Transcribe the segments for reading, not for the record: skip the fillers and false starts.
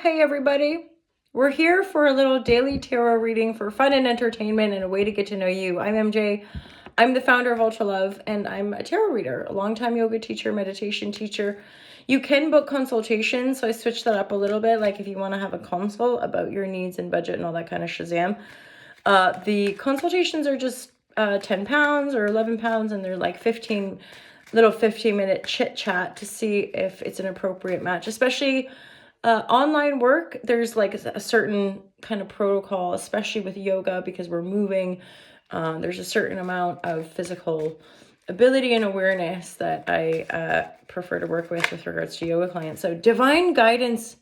Hey everybody. We're here for a little daily tarot reading for fun and entertainment and a way to get to know you. I'm MJ. I'm the founder of Ultra Love and I'm a tarot reader, a longtime yoga teacher, meditation teacher. You can book consultations, so I switched that up a little bit. Like if you want to have a consult about your needs and budget and all that kind of shazam. The consultations are just £10 or £11 and they're like 15-minute chit chat to see if it's an appropriate match, especially online work. There's like a certain kind of protocol, especially with yoga, because we're moving. There's a certain amount of physical ability and awareness that I prefer to work with regards to yoga clients. So divine guidance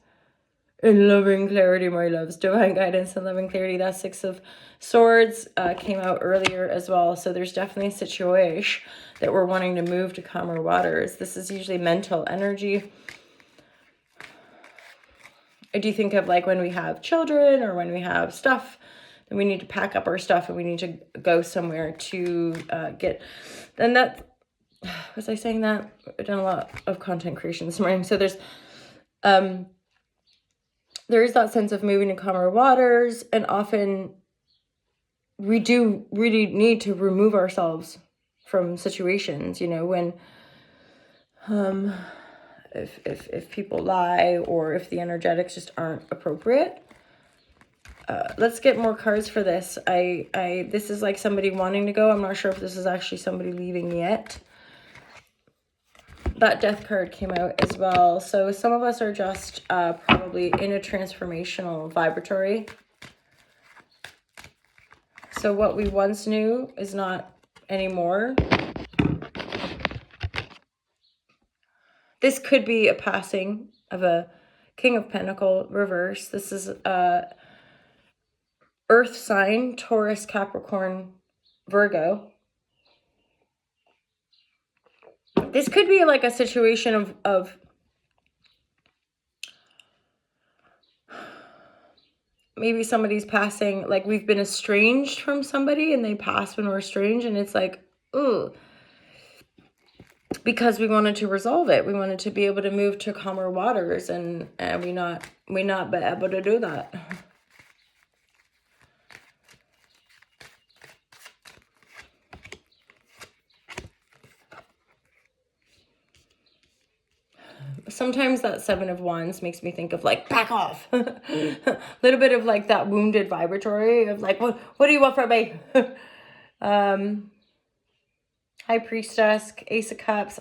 and loving clarity, my loves. Divine guidance and loving clarity. That Six of Swords came out earlier as well. So there's definitely a situation that we're wanting to move to calmer waters. This is usually mental energy. I do think of like when we have children or when we have stuff, then we need to pack up our stuff and we need to go somewhere to get, then that, was I saying that? I've done a lot of content creation this morning. So there is that sense of moving to calmer waters, and often we do really need to remove ourselves from situations, you know, when if people lie or if the energetics just aren't appropriate. Let's get more cards for this. This is like somebody wanting to go. I'm not sure if this is actually somebody leaving yet. That Death card came out as well. So some of us are just probably in a transformational vibratory. So what we once knew is not anymore. This could be a passing of a King of Pentacles reverse. This is Earth sign, Taurus, Capricorn, Virgo. This could be like a situation of maybe somebody's passing, like we've been estranged from somebody and they pass when we're estranged, and it's like, ooh, because we wanted to resolve it. We wanted to be able to move to calmer waters, and we not be able to do that. Sometimes that Seven of Wands makes me think of like, back off. A little bit of like that wounded vibratory of like, what do you want from me? High Priestess, Ace of Cups.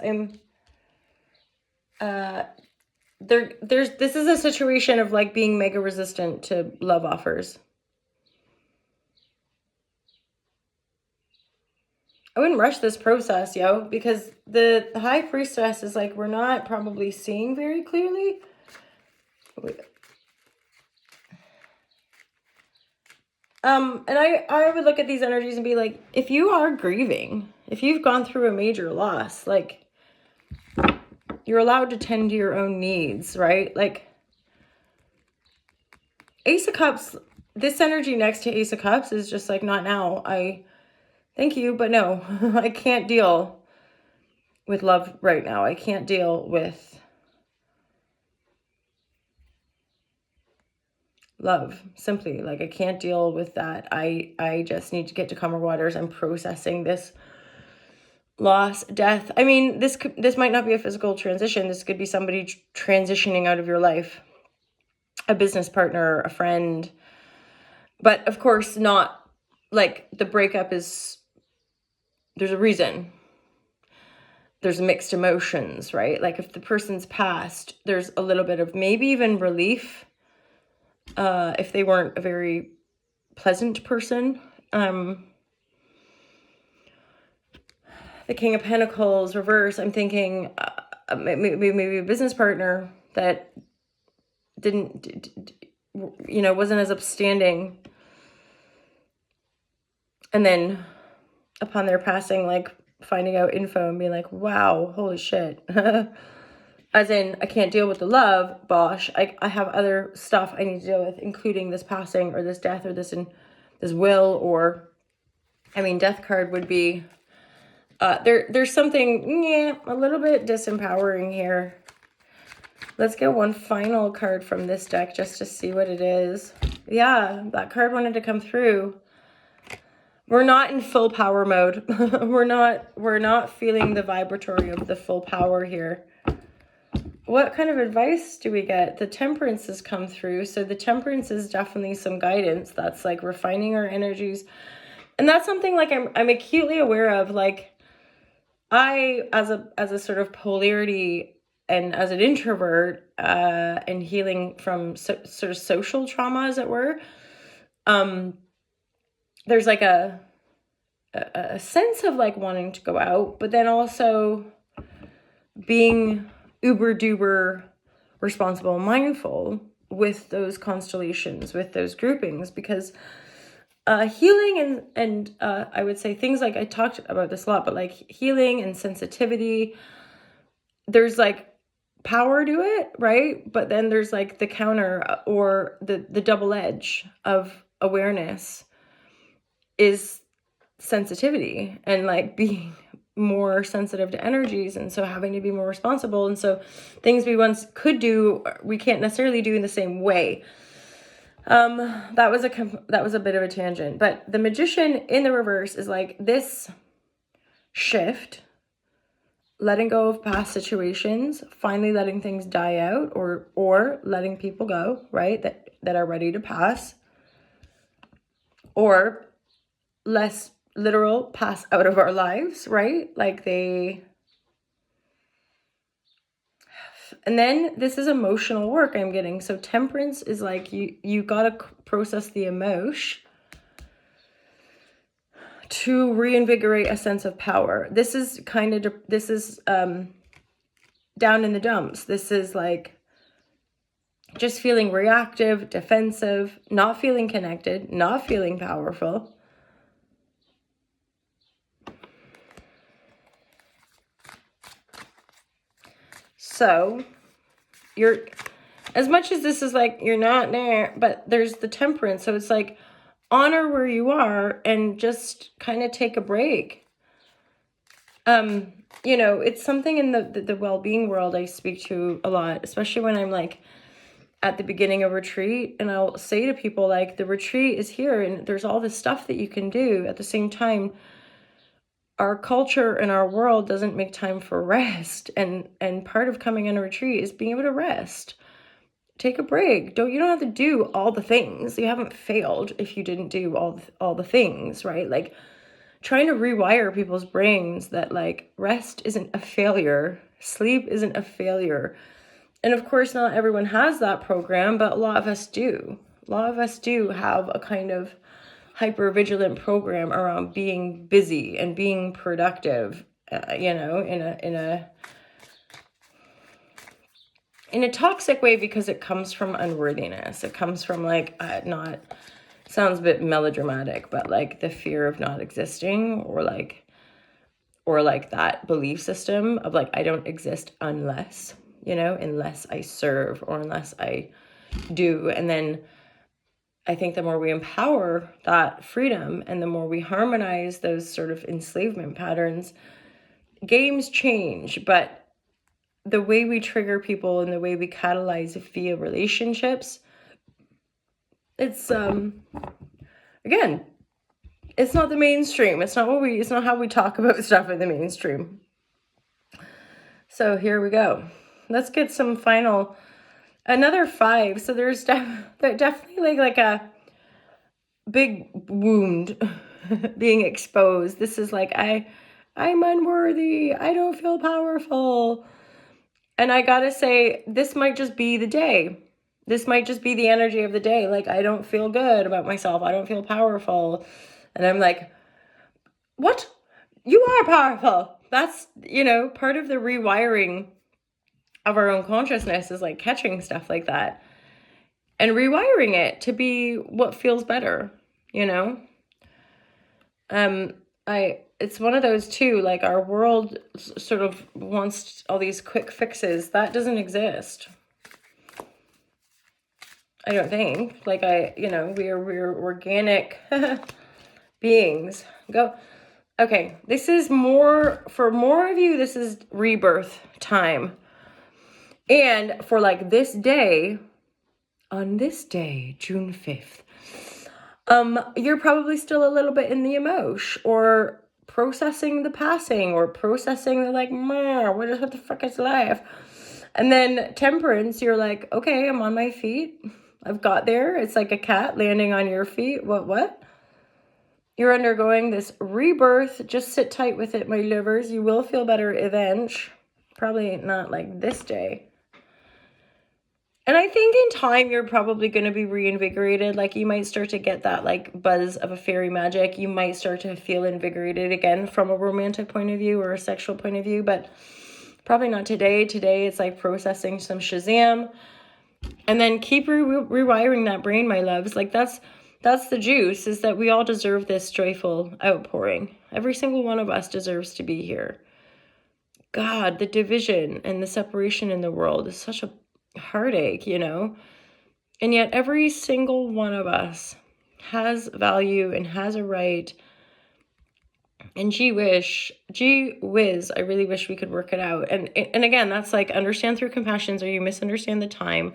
This is a situation of like being mega resistant to love offers. I wouldn't rush this process, because the High Priestess is like, we're not probably seeing very clearly. And I would look at these energies and be like, if you are grieving, if you've gone through a major loss, like, you're allowed to tend to your own needs, right? Like, Ace of Cups, this energy next to Ace of Cups is just like, not now. Thank you, but no, I can't deal with love right now. I can't deal with love, simply. Like, I can't deal with that. I just need to get to calmer waters. I'm processing this loss, death. I mean, this might not be a physical transition. This could be somebody transitioning out of your life, a business partner, a friend. But of course, not like the breakup is, there's a reason. There's mixed emotions, right? Like if the person's passed, there's a little bit of maybe even relief if they weren't a very pleasant person. The King of Pentacles reverse, I'm thinking maybe a business partner that wasn't as upstanding. And then upon their passing, like finding out info and being like, wow, holy shit. As in, I can't deal with the love, bosh. I have other stuff I need to deal with, including this passing or this death or this will, or, I mean, Death card would be, there's something, a little bit disempowering here. Let's get one final card from this deck just to see what it is. Yeah, that card wanted to come through. We're not in full power mode. we're not feeling the vibratory of the full power here. What kind of advice do we get? The Temperance has come through. So the Temperance is definitely some guidance. That's like refining our energies. And that's something like I'm acutely aware of. Like I, as a sort of polarity and as an introvert, and healing from sort of social trauma, as it were, there's like a sense of like wanting to go out, but then also being uber duper responsible and mindful with those constellations, with those groupings, because healing and I would say things like, I talked about this a lot, but like healing and sensitivity, there's like power to it, right? But then there's like the counter or the double edge of awareness is sensitivity and like being more sensitive to energies, and so having to be more responsible, and so things we once could do we can't necessarily do in the same way. That was a bit of a tangent, but the Magician in the reverse is like this shift, letting go of past situations, finally letting things die out, or letting people go, right, that are ready to pass, or less literal, pass out of our lives, right? Like and then this is emotional work I'm getting. So Temperance is like you got to process the emotion to reinvigorate a sense of power. This is down in the dumps. This is like just feeling reactive, defensive, not feeling connected, not feeling powerful. So you're, as much as this is like you're not there, but there's the Temperance. So it's like honor where you are and just kind of take a break. You know, it's something in the well-being world I speak to a lot, especially when I'm like at the beginning of retreat, and I'll say to people like, the retreat is here and there's all this stuff that you can do. At the same time, our culture and our world doesn't make time for rest, and part of coming on a retreat is being able to rest. Take a break. You don't have to do all the things. You haven't failed if you didn't do all the things, right? Like trying to rewire people's brains that like rest isn't a failure, sleep isn't a failure. And of course, not everyone has that program, but a lot of us do. A lot of us do have a kind of hyper-vigilant program around being busy and being productive, you know, in a toxic way, because it comes from unworthiness. It comes from like, not, sounds a bit melodramatic, but like the fear of not existing, or like that belief system of like, I don't exist unless, you know, unless I serve or unless I do. And then I think the more we empower that freedom and the more we harmonize those sort of enslavement patterns, games change. But the way we trigger people and the way we catalyze via relationships, it's again, it's not the mainstream. It's not how we talk about stuff in the mainstream. So here we go. Let's get some final, another 5. So there's definitely like a big wound being exposed. This is like, I'm unworthy. I don't feel powerful. And I gotta say, this might just be the day. This might just be the energy of the day. Like, I don't feel good about myself. I don't feel powerful. And I'm like, what? You are powerful. That's, you know, part of the rewiring of our own consciousness is like catching stuff like that and rewiring it to be what feels better, you know? It's one of those too, like our world sort of wants all these quick fixes. That doesn't exist. I don't think. Like we're organic beings. Go. Okay, this is more, for more of you, this is rebirth time. And for like this day, on this day, June 5th, you're probably still a little bit in the emotion, or processing the passing, or processing the like, what the fuck is life? And then Temperance, you're like, okay, I'm on my feet. I've got there. It's like a cat landing on your feet. What? You're undergoing this rebirth. Just sit tight with it, my lovers. You will feel better eventually. Probably not like this day. And I think in time, you're probably going to be reinvigorated. Like, you might start to get that like buzz of a fairy magic. You might start to feel invigorated again from a romantic point of view or a sexual point of view, but probably not today. Today, it's like processing some Shazam. And then keep rewiring that brain, my loves. Like, that's the juice, is that we all deserve this joyful outpouring. Every single one of us deserves to be here. God, the division and the separation in the world is such a heartache, you know? And yet every single one of us has value and has a right. And gee whiz, I really wish we could work it out. And again, that's like, understand through compassions, or you misunderstand the time.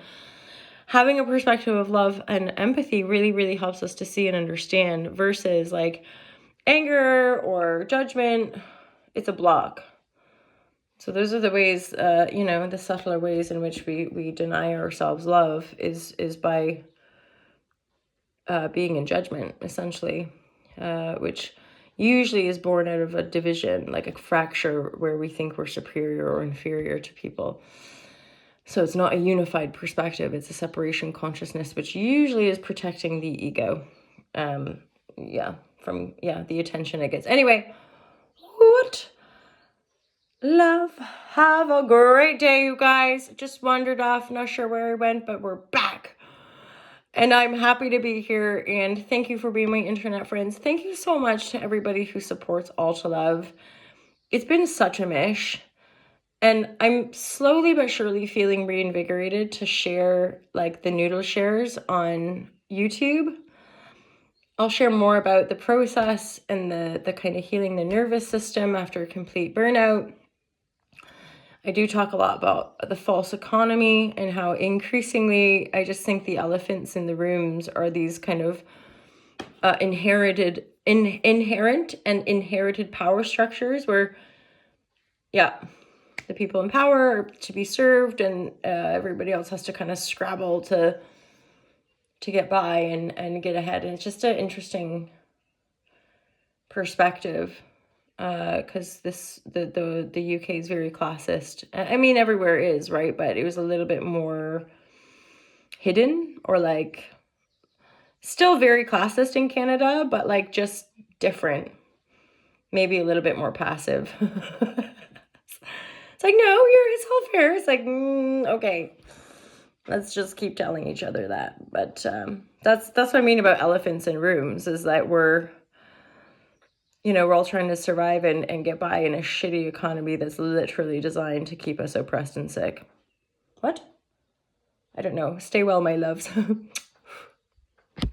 Having a perspective of love and empathy really, really helps us to see and understand, versus like anger or judgment. It's a block. So those are the ways, the subtler ways in which we deny ourselves love is by being in judgment, essentially, which usually is born out of a division, like a fracture where we think we're superior or inferior to people. So it's not a unified perspective. It's a separation consciousness, which usually is protecting the ego. From the attention it gets. Anyway, what? Love. Have a great day, you guys. Just wandered off, not sure where I went, but we're back. And I'm happy to be here, and thank you for being my internet friends. Thank you so much to everybody who supports All to Love. It's been such a mish, and I'm slowly but surely feeling reinvigorated to share like the noodle shares on YouTube. I'll share more about the process and the kind of healing the nervous system after a complete burnout. I do talk a lot about the false economy and how increasingly I just think the elephants in the rooms are these kind of inherent and inherited power structures where, the people in power are to be served, and everybody else has to kind of scrabble to get by and get ahead. And it's just an interesting perspective. Because the UK is very classist. I mean, everywhere is, right? But it was a little bit more hidden, or like still very classist in Canada, but like just different. Maybe a little bit more passive. It's like, no, it's all fair. It's like, okay, let's just keep telling each other that. But that's what I mean about elephants in rooms, is that we're all trying to survive and get by in a shitty economy that's literally designed to keep us oppressed and sick. What? I don't know. Stay well, my loves.